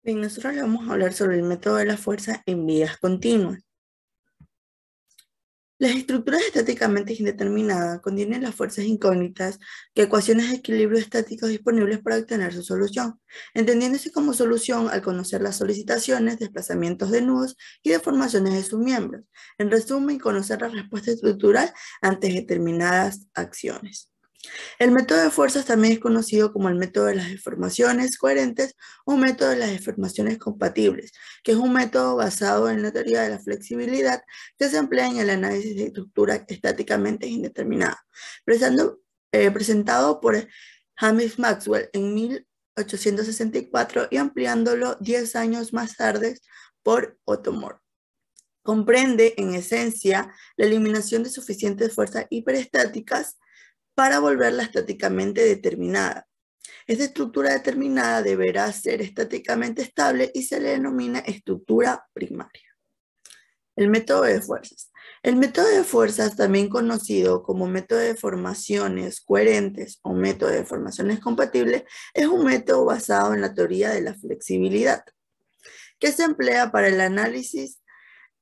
Bien, nosotros le vamos a hablar sobre el método de la fuerza en vías continuas. Las estructuras estáticamente indeterminadas contienen las fuerzas incógnitas que ecuaciones de equilibrio estáticos disponibles para obtener su solución, entendiéndose como solución al conocer las solicitaciones, desplazamientos de nudos y deformaciones de sus miembros. En resumen, conocer la respuesta estructural ante determinadas acciones. El método de fuerzas también es conocido como el método de las deformaciones coherentes o método de las deformaciones compatibles, que es un método basado en la teoría de la flexibilidad que se emplea en el análisis de estructura estáticamente indeterminada, presentado por James Maxwell en 1864 y ampliándolo 10 años más tarde por Otto Moore. Comprende, en esencia, la eliminación de suficientes fuerzas hiperestáticas para volverla estáticamente determinada. Esta estructura determinada deberá ser estáticamente estable y se le denomina estructura primaria. El método de fuerzas. El método de fuerzas, también conocido como método de deformaciones coherentes o método de deformaciones compatibles, es un método basado en la teoría de la flexibilidad, que se emplea para el análisis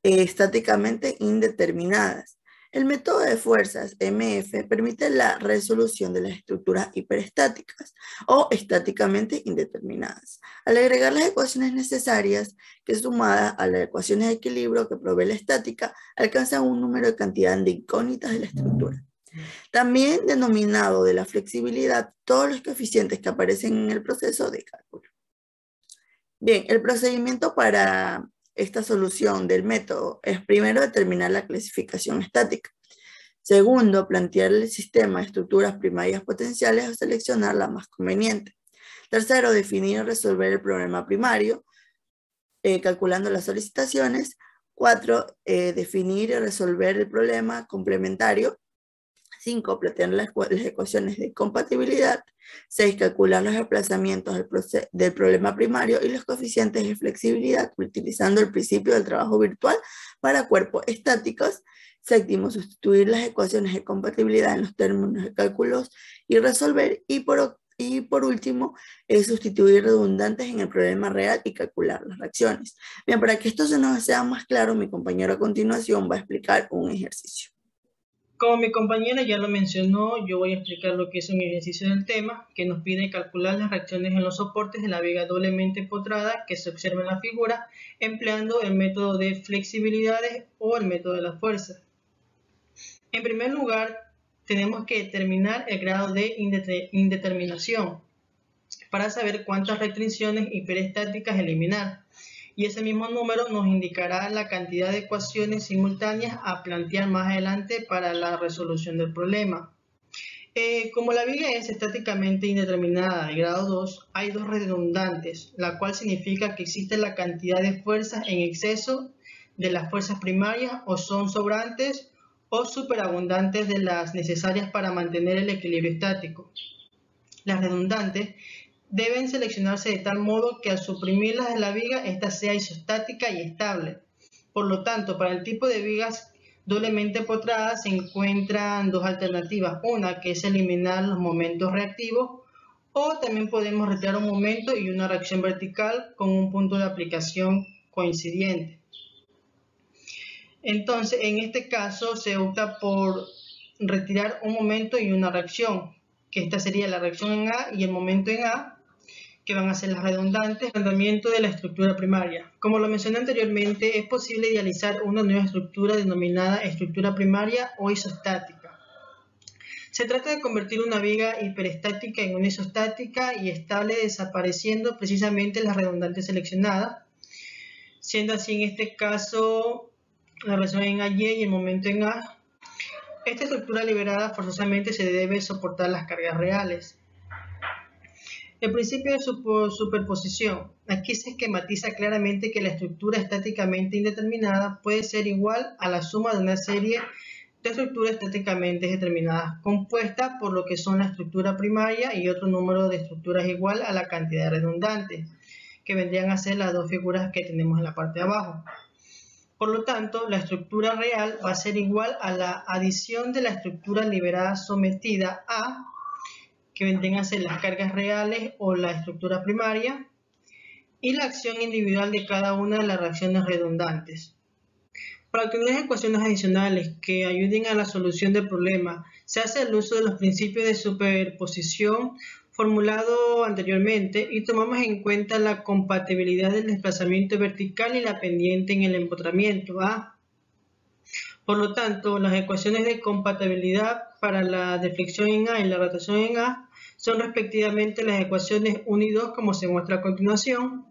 estáticamente indeterminadas. El método de fuerzas MF permite la resolución de las estructuras hiperestáticas o estáticamente indeterminadas, al agregar las ecuaciones necesarias que sumadas a las ecuaciones de equilibrio que provee la estática alcanzan un número de cantidad de incógnitas de la estructura. También denominado de la flexibilidad todos los coeficientes que aparecen en el proceso de cálculo. Bien, el procedimiento para esta solución del método es primero determinar la clasificación estática. Segundo, plantear el sistema de estructuras primarias potenciales o seleccionar la más conveniente. Tercero, definir y resolver el problema primario, calculando las solicitaciones. 4, definir y resolver el problema complementario. 5, plantear las ecuaciones de compatibilidad. 6, calcular los desplazamientos del problema primario y los coeficientes de flexibilidad utilizando el principio del trabajo virtual para cuerpos estáticos. 7, sustituir las ecuaciones de compatibilidad en los términos de cálculos y resolver. Y por último, sustituir redundantes en el problema real y calcular las reacciones. Bien, para que esto se nos sea más claro, mi compañero a continuación va a explicar un ejercicio. Como mi compañera ya lo mencionó, yo voy a explicar lo que es un ejercicio del tema que nos pide calcular las reacciones en los soportes de la viga doblemente empotrada que se observa en la figura, empleando el método de flexibilidades o el método de la fuerza. En primer lugar, tenemos que determinar el grado de indeterminación para saber cuántas restricciones hiperestáticas eliminar. Y ese mismo número nos indicará la cantidad de ecuaciones simultáneas a plantear más adelante para la resolución del problema. Como la viga es estáticamente indeterminada de grado 2, hay dos redundantes, la cual significa que existe la cantidad de fuerzas en exceso de las fuerzas primarias o son sobrantes o superabundantes de las necesarias para mantener el equilibrio estático. Las redundantes deben seleccionarse de tal modo que al suprimirlas de la viga, ésta sea isostática y estable. Por lo tanto, para el tipo de vigas doblemente empotradas se encuentran dos alternativas. Una que es eliminar los momentos reactivos, o también podemos retirar un momento y una reacción vertical con un punto de aplicación coincidente. Entonces, en este caso se opta por retirar un momento y una reacción, que esta sería la reacción en A y el momento en A, que van a ser las redundantes, tratamiento de la estructura primaria. Como lo mencioné anteriormente, es posible idealizar una nueva estructura denominada estructura primaria o isostática. Se trata de convertir una viga hiperestática en una isostática y estable, desapareciendo precisamente las redundantes seleccionadas, siendo así en este caso la reacción en AY y el momento en A. Esta estructura liberada forzosamente se debe soportar las cargas reales. El principio de superposición. Aquí se esquematiza claramente que la estructura estáticamente indeterminada puede ser igual a la suma de una serie de estructuras estáticamente determinadas compuesta por lo que son la estructura primaria y otro número de estructuras igual a la cantidad de redundantes, que vendrían a ser las dos figuras que tenemos en la parte de abajo. Por lo tanto, la estructura real va a ser igual a la adición de la estructura liberada sometida a, que vendrían a ser las cargas reales o la estructura primaria, y la acción individual de cada una de las reacciones redundantes. Para obtener ecuaciones adicionales que ayuden a la solución del problema, se hace el uso de los principios de superposición formulado anteriormente y tomamos en cuenta la compatibilidad del desplazamiento vertical y la pendiente en el empotramiento A. Por lo tanto, las ecuaciones de compatibilidad para la deflexión en A y la rotación en A son respectivamente las ecuaciones 1 y 2 como se muestra a continuación,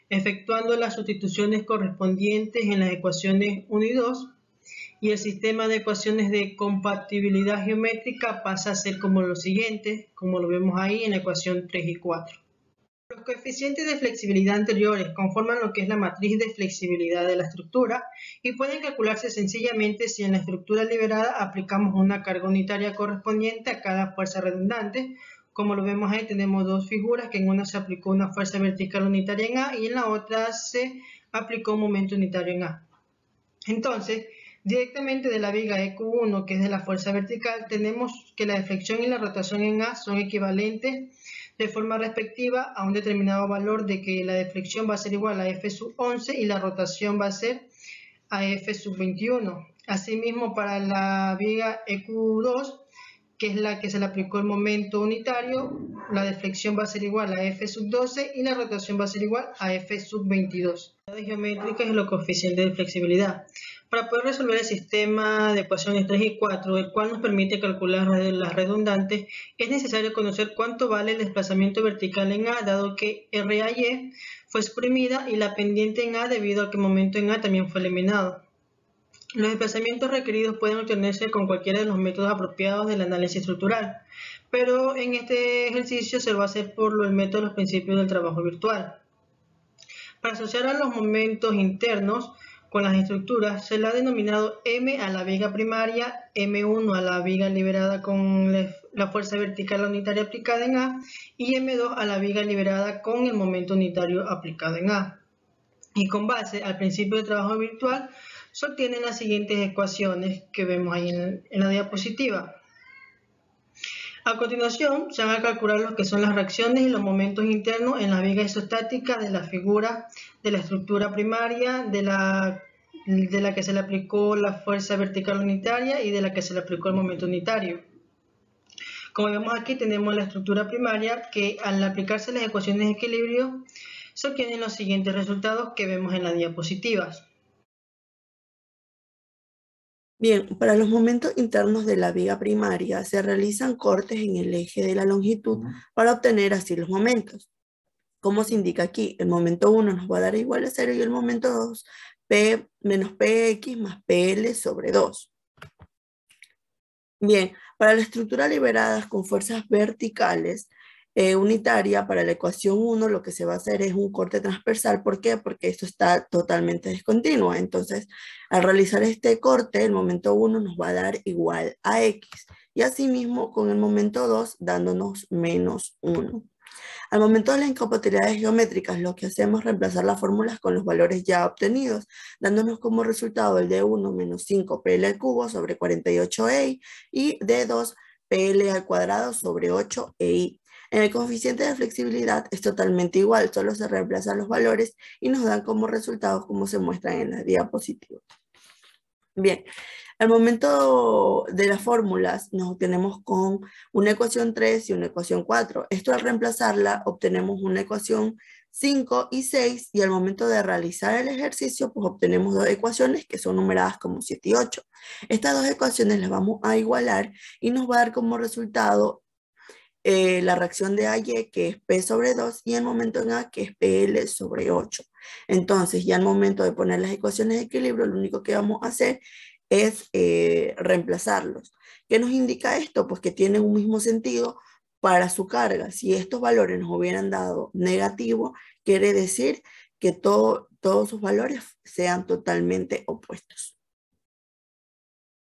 efectuando las sustituciones correspondientes en las ecuaciones 1 y 2, y el sistema de ecuaciones de compatibilidad geométrica pasa a ser como lo siguiente, como lo vemos ahí en la ecuación 3 y 4. Los coeficientes de flexibilidad anteriores conforman lo que es la matriz de flexibilidad de la estructura y pueden calcularse sencillamente si en la estructura liberada aplicamos una carga unitaria correspondiente a cada fuerza redundante. Como lo vemos ahí, tenemos dos figuras, que en una se aplicó una fuerza vertical unitaria en A y en la otra se aplicó un momento unitario en A. Entonces, directamente de la viga EQ1, que es de la fuerza vertical, tenemos que la deflexión y la rotación en A son equivalentes de forma respectiva a un determinado valor de que la deflexión va a ser igual a F sub 11 y la rotación va a ser a F sub 21. Asimismo, para la viga EQ2, que es la que se le aplicó el momento unitario, la deflexión va a ser igual a F sub 12 y la rotación va a ser igual a F sub 22. La geométrica es los coeficientes de flexibilidad. Para poder resolver el sistema de ecuaciones 3 y 4, el cual nos permite calcular las redundantes, es necesario conocer cuánto vale el desplazamiento vertical en A, dado que RAY fue exprimida y la pendiente en A debido a que el momento en A también fue eliminado. Los desplazamientos requeridos pueden obtenerse con cualquiera de los métodos apropiados del análisis estructural, pero en este ejercicio se va a hacer por el método de los principios del trabajo virtual. Para asociar a los momentos internos con las estructuras, se le ha denominado M a la viga primaria, M1 a la viga liberada con la fuerza vertical unitaria aplicada en A y M2 a la viga liberada con el momento unitario aplicado en A. Y con base al principio de trabajo virtual, se obtienen las siguientes ecuaciones que vemos ahí en la diapositiva. A continuación, se van a calcular lo que son las reacciones y los momentos internos en la viga isostática de la figura de la estructura primaria, de la que se le aplicó la fuerza vertical unitaria y de la que se le aplicó el momento unitario. Como vemos aquí, tenemos la estructura primaria que al aplicarse las ecuaciones de equilibrio se obtienen los siguientes resultados que vemos en las diapositivas. Bien, para los momentos internos de la viga primaria se realizan cortes en el eje de la longitud para obtener así los momentos. Como se indica aquí, el momento 1 nos va a dar igual a 0 y el momento 2, P menos PX más PL sobre 2. Bien, para la estructura liberadas con fuerzas verticales unitaria, para la ecuación 1 lo que se va a hacer es un corte transversal. ¿Por qué? Porque esto está totalmente discontinuo. Entonces, al realizar este corte, el momento 1 nos va a dar igual a X. Y asimismo con el momento 2 dándonos menos 1. Al momento de las incompatibilidades geométricas, lo que hacemos es reemplazar las fórmulas con los valores ya obtenidos, dándonos como resultado el de 1 menos 5 PL al cubo sobre 48EI y de 2 PL al cuadrado sobre 8EI. En el coeficiente de flexibilidad es totalmente igual, solo se reemplazan los valores y nos dan como resultados como se muestran en la diapositiva. Bien, al momento de las fórmulas nos obtenemos con una ecuación 3 y una ecuación 4. Esto al reemplazarla obtenemos una ecuación 5 y 6 y al momento de realizar el ejercicio pues obtenemos dos ecuaciones que son numeradas como 7 y 8. Estas dos ecuaciones las vamos a igualar y nos va a dar como resultado la reacción de AY que es P sobre 2 y el momento en A que es PL sobre 8. Entonces ya al momento de poner las ecuaciones de equilibrio lo único que vamos a hacer es reemplazarlos. ¿Qué nos indica esto? Pues que tienen un mismo sentido para su carga. Si estos valores nos hubieran dado negativo, quiere decir que todos sus valores sean totalmente opuestos.